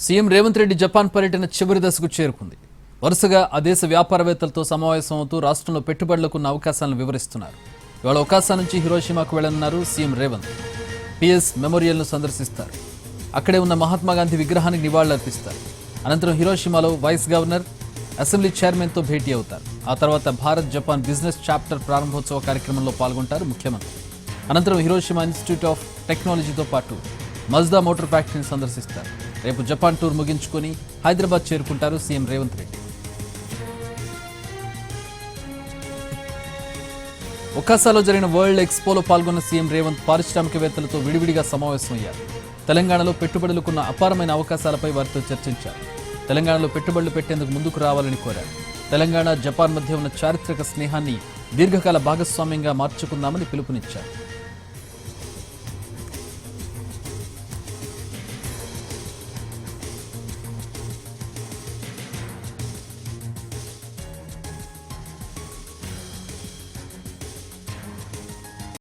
CM Revanth Reddy Japan పర్యటన చివరి దశకు చేరుకుంది. వరుసగా ఆ దేశ వ్యాపారవేత్తలతో సమావేశం అవుతూ రాష్ట్రంలో పెట్టుబడులకు ఉన్న అవకాశాలను వివరిస్తున్నారు. ఇవాళ ఒకాసా నుంచి హిరోషిమాకు వెళ్లనున్నారు సీఎం రేవంత్. పిఎస్ మెమోరియల్ను సందర్శిస్తారు. అక్కడే ఉన్న మహాత్మాగాంధీ విగ్రహానికి నివాళులర్పిస్తారు. అనంతరం హిరోషిమాలో వైస్ గవర్నర్, అసెంబ్లీ చైర్మన్తో భేటీ అవుతారు. ఆ తర్వాత భారత్ జపాన్ బిజినెస్ చాప్టర్ ప్రారంభోత్సవ కార్యక్రమంలో పాల్గొంటారు ముఖ్యమంత్రి. అనంతరం హిరోషిమా ఇన్స్టిట్యూట్ ఆఫ్ టెక్నాలజీతో పాటు మజ్దా మోటార్ ఫ్యాక్టరీని సందర్శిస్తారు. రేపు జపాన్ టూర్ ముగించుకుని హైదరాబాద్ చేరుకుంటారు సీఎం రేవంత్ రెడ్డి. ఒకాసాలో జరిగిన వరల్డ్ ఎక్స్పోలో పాల్గొన్న సీఎం రేవంత్ పారిశ్రామికవేత్తలతో విడివిడిగా సమావేశమయ్యారు. తెలంగాణలో పెట్టుబడులకున్న అపారమైన అవకాశాలపై వారితో చర్చించారు. తెలంగాణలో పెట్టుబడులు పెట్టేందుకు ముందుకు రావాలని కోరారు. తెలంగాణ, జపాన్ మధ్య ఉన్న చారిత్రక స్నేహాన్ని దీర్ఘకాల భాగస్వామ్యంగా మార్చుకుందామని పిలుపునిచ్చారు.